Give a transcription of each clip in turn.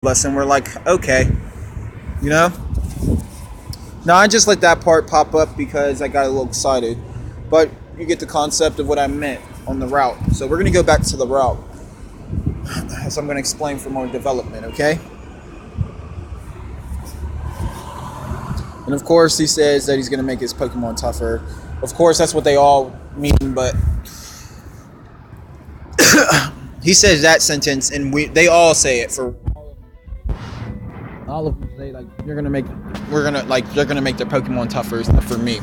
us, and we're like, okay, you know. Now I just let that part pop up because I got a little excited, but you get the concept of what I meant on the route. So we're gonna go back to the route, as I'm gonna explain for more development, okay? And of course, he says that he's gonna make his Pokemon tougher. Of course, that's what they all mean, but he says that sentence, and they all say it for all of them. Say like they're gonna make their Pokemon tougher for me,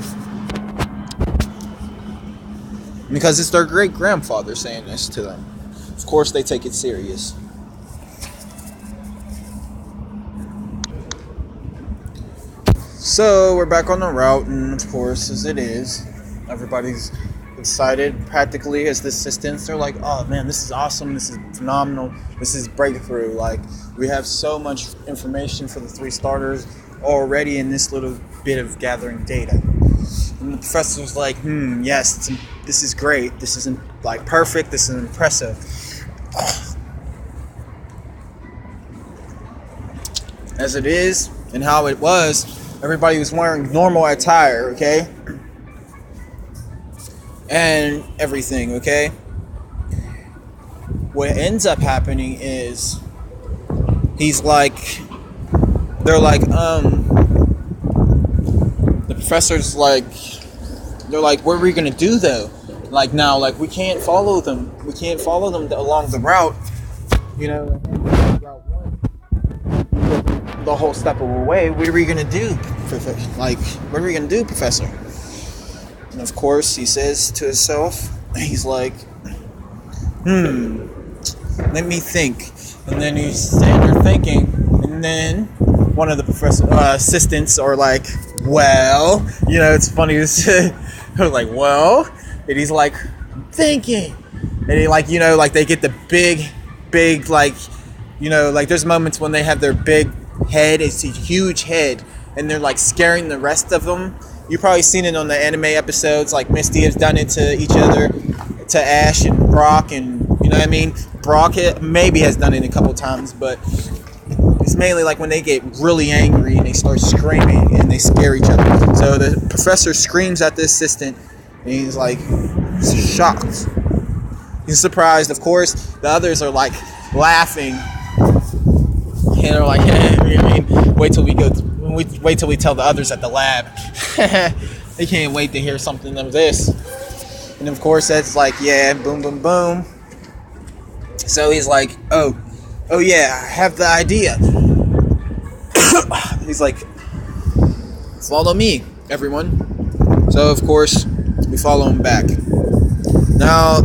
because it's their great grandfather saying this to them. Of course, they take it serious. So we're back on the route, and of course, as it is, everybody's excited practically as the assistants. They're like, oh man, this is awesome, this is phenomenal, this is breakthrough. Like, we have so much information for the 3 starters already in this little bit of gathering data. And the professor's like, yes, this is great, this isn't like perfect, this is impressive. As it is, and how it was, everybody was wearing normal attire, okay? And everything, okay? What ends up happening is they're like, the professor's like, they're like, what are we gonna do though? Like now, like we can't follow them along the route, you know, route 1, the whole step of the way. What are we gonna do, Professor? And of course, he says to himself, he's like, let me think. And then he's standing there thinking, and then one of the assistants are like, well, you know, it's funny to say, they're like, well, and he's like, thinking. And he like, you know, like they get the big, like, you know, like there's moments when they have their big head, it's a huge head, and they're like scaring the rest of them. You've probably seen it on the anime episodes, like Misty has done it to each other, to Ash and Brock, and you know what I mean? Brock maybe has done it a couple times, but it's mainly like when they get really angry and they start screaming and they scare each other. So the professor screams at the assistant, and he's like shocked. He's surprised, of course. The others are like laughing, and they're like, I mean, wait till we tell the others at the lab. They can't wait to hear something of this. And of course, that's like, yeah, boom, boom, boom. So he's like, oh yeah, I have the idea. He's like, follow me, everyone. So of course, we follow him back. Now,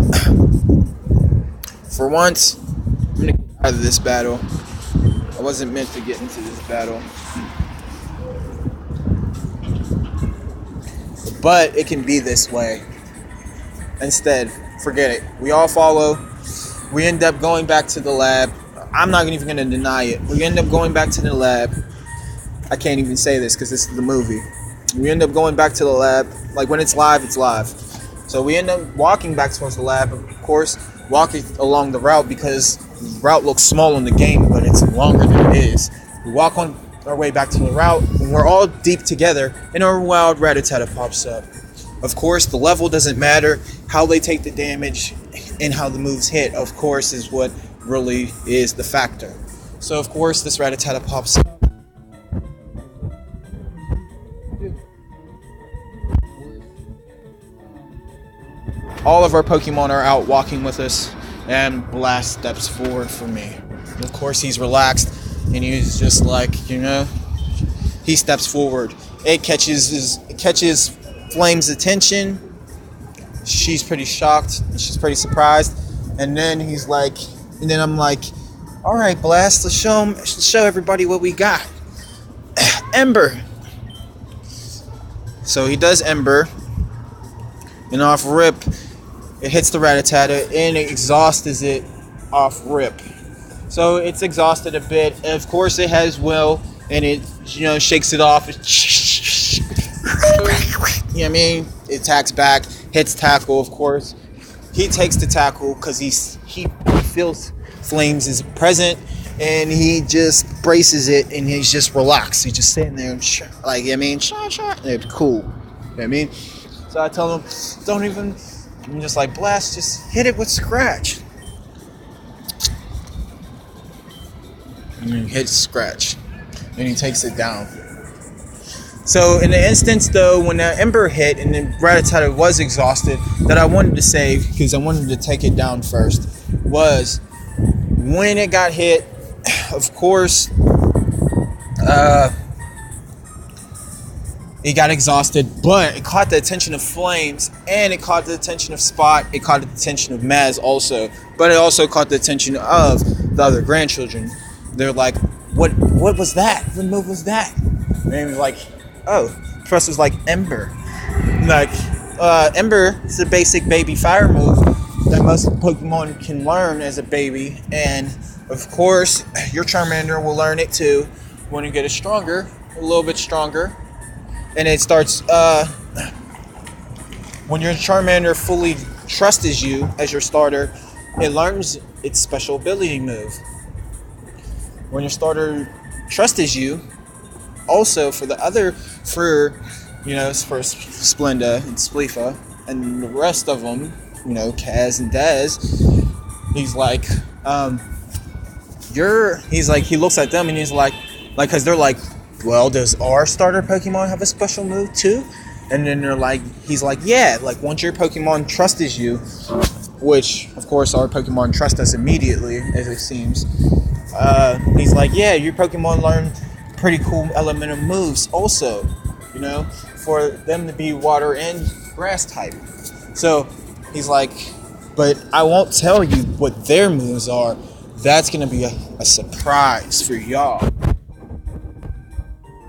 for once, I'm gonna get out of this battle. I wasn't meant to get into this battle. But it can be this way. Instead, forget it. We all follow. We end up going back to the lab. I'm not even going to deny it. We end up going back to the lab. I can't even say this because this is the movie. We end up going back to the lab. Like when it's live, it's live. So we end up walking back towards the lab. Of course, walking along the route because the route looks small in the game, but it's longer than it is. We walk on our way back to the route, and we're all deep together, and our wild Rattata pops up. Of course, the level doesn't matter. How they take the damage and how the moves hit, of course, is what really is the factor. So, of course, this Rattata pops up. All of our Pokemon are out walking with us, and Blast steps forward for me. And of course, he's relaxed, and he's just like, you know, he steps forward. It catches Flame's attention. She's pretty shocked. She's pretty surprised. And then he's like, and then I'm like, all right, Blast, let's show everybody what we got. Ember. So he does Ember, and off rip, it hits the Rattata and it exhausts it off rip. So it's exhausted a bit. And of course, it has will, and it, you know, shakes it off. You know what I mean? It attacks back, hits tackle, of course. He takes the tackle because he feels Flames is present, and he just braces it, and he's just relaxed. He's just sitting there, and like, I mean, it's cool. You know what I mean? So I tell him, don't even, I'm just like, blast, just hit it with scratch. And he hits scratch, and he takes it down. So in the instance, though, when that ember hit and then Rattata was exhausted, that I wanted to save, because I wanted to take it down first, was when it got hit, of course, it got exhausted, but it caught the attention of Flames, and it caught the attention of Spot, it caught the attention of Maz also, but it also caught the attention of the other grandchildren. They're like, what was that? What move was that? And he was like, oh, the professor's like, Ember. Like, Ember is a basic baby fire move that most Pokemon can learn as a baby, and of course, your Charmander will learn it too when you get it stronger, a little bit stronger. And it starts, when your Charmander fully trusts you as your starter, it learns its special ability move. When your starter trusts you, also for Splenda and Spleefa and the rest of them, you know, Kaz and Dez, he's like, he looks at them and he's like, cause they're like, well, does our starter Pokemon have a special move too? And then he's like, yeah, like once your Pokemon trusts you, which of course our Pokemon trust us immediately, as it seems. He's like, yeah, your Pokemon learned pretty cool elemental moves also, you know, for them to be water and grass type. So he's like, but I won't tell you what their moves are. That's going to be a surprise for y'all. And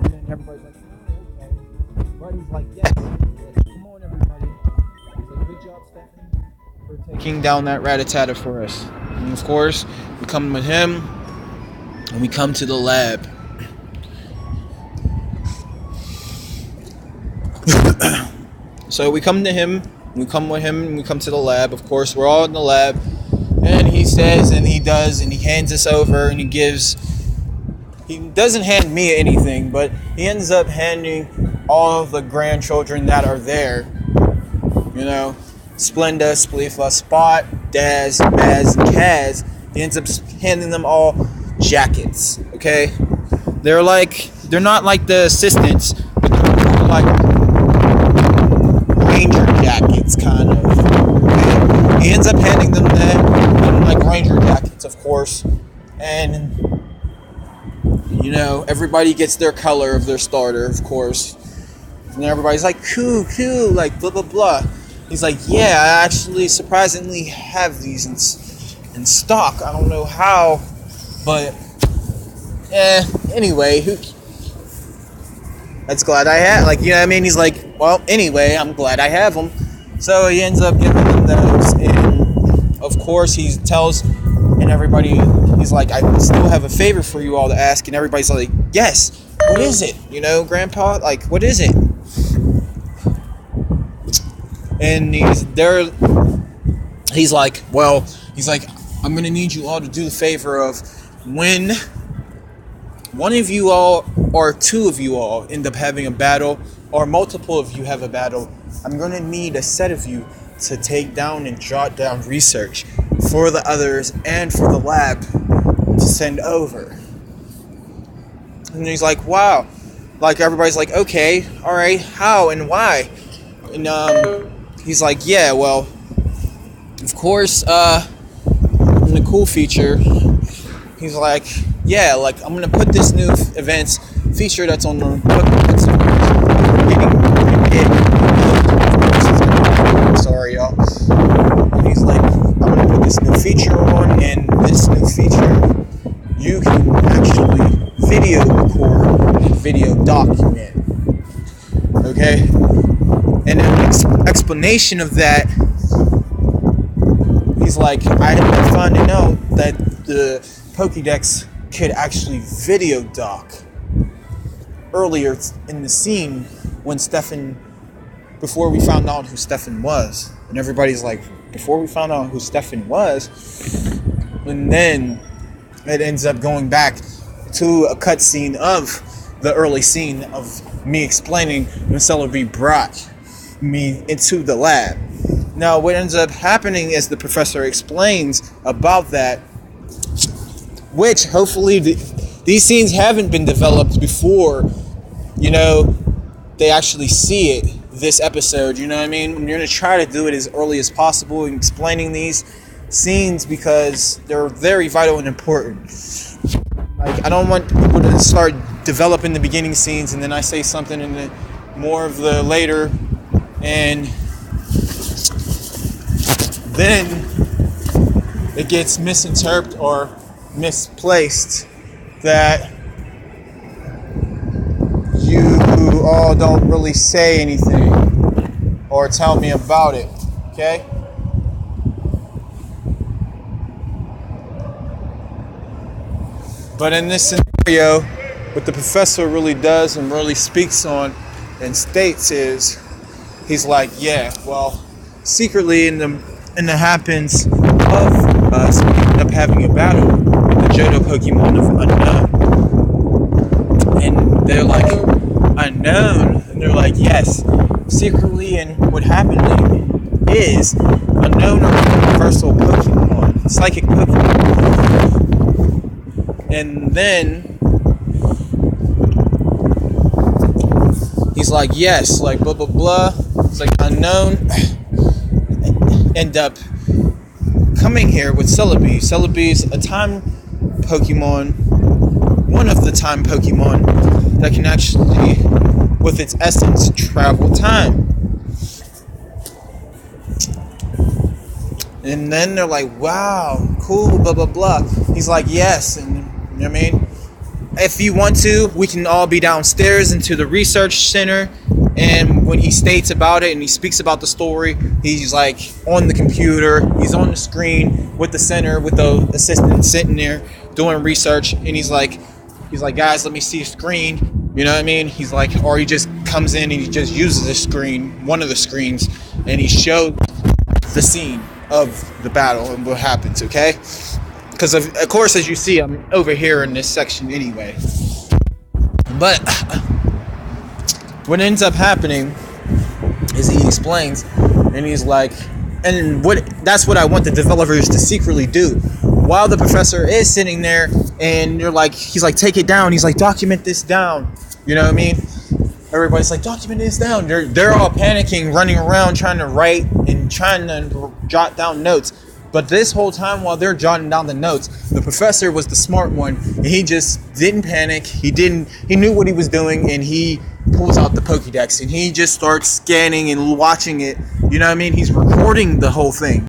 then everybody's like, oh, okay. But he's like, yes. Come on, everybody. He's like, good job, Stephanie, for taking down that Rattata for us. And of course, we come with him, and we come to the lab. So we come to him, we come with him, and we come to the lab. Of course, we're all in the lab, and he says, and he does, and he hands us over, and he doesn't hand me anything, but he ends up handing all of the grandchildren that are there, you know, Splenda, Spleefa, Spot, Daz, Maz, and Kaz. He ends up handing them all jackets, okay? They're not like the assistants, but they're more like ranger jackets, kind of. Okay? He ends up handing them that, like ranger jackets, of course, and you know, everybody gets their color of their starter, of course, and everybody's like, cool, like blah blah blah. He's like, yeah, I actually surprisingly have these in stock. I don't know how, but anyway, that's glad I had, like, you know what I mean? He's like, well, anyway, I'm glad I have them. So he ends up giving them those, and of course he tells, and everybody, he's like, I still have a favor for you all to ask, and everybody's like, yes, what is it? You know, Grandpa, like, what is it? And he's like, I'm gonna need you all to do the favor of, when one of you all or two of you all end up having a battle, or multiple of you have a battle, I'm going to need a set of you to take down and jot down research for the others and for the lab to send over. And he's like, wow. Like, everybody's like, okay, all right, how and why? And he's like, yeah, well, of course, in the cool feature, he's like, yeah, like, I'm going to put this new events feature that's on the sorry, y'all. And he's like, I'm going to put this new feature on, and this new feature, you can actually video record and video document. Okay? And an explanation of that, he's like, I had been finding out that the Pokédex could actually video doc earlier in the scene when before we found out who Stefan was. And everybody's like, before we found out who Stefan was? And then it ends up going back to a cutscene of the early scene of me explaining when Celebi brought me into the lab. Now, what ends up happening is the professor explains about that, which hopefully these scenes haven't been developed before, they actually see it this episode. You know what I mean? You're going to try to do it as early as possible in explaining these scenes because they're very vital and important. Like, I don't want people to start developing the beginning scenes and then I say something in the more of the later, and then it gets misinterpreted or misplaced that you all don't really say anything or tell me about it, okay? But in this scenario, what the professor really does and really speaks on and states is, he's like, yeah, well, secretly in the happens of us end up having a battle with the Johto Pokemon of Unknown. And they're like, unknown? And they're like, yes, secretly, and what happened is Unknown are universal Pokemon, psychic Pokemon. And then he's like, yes, like blah blah blah. It's like Unknown end up coming here with Celebi. Celebi's a time Pokemon, one of the time Pokemon that can actually, with its essence, travel time. And then they're like, wow, cool, blah blah blah. He's like, yes, and you know what I mean? If you want to, we can all be downstairs into the research center. And when he states about it and he speaks about the story, he's like on the computer, he's on the screen with the center, with the assistant sitting there doing research. And he's like, guys, let me see a screen. You know what I mean? He's like, or he just comes in and he just uses a screen, one of the screens, and he shows the scene of the battle and what happens, okay? Because of course, as you see, I'm over here in this section anyway. But what ends up happening is he explains, and he's like, and that's what I want the developers to secretly do. While the professor is sitting there, and he's like, take it down. He's like, document this down. You know what I mean? Everybody's like, document this down. They're all panicking, running around, trying to write and trying to jot down notes. But this whole time while they're jotting down the notes, the professor was the smart one. And he just didn't panic. He knew what he was doing, and he pulls out the Pokédex and he just starts scanning and watching it. You know what I mean? He's recording the whole thing.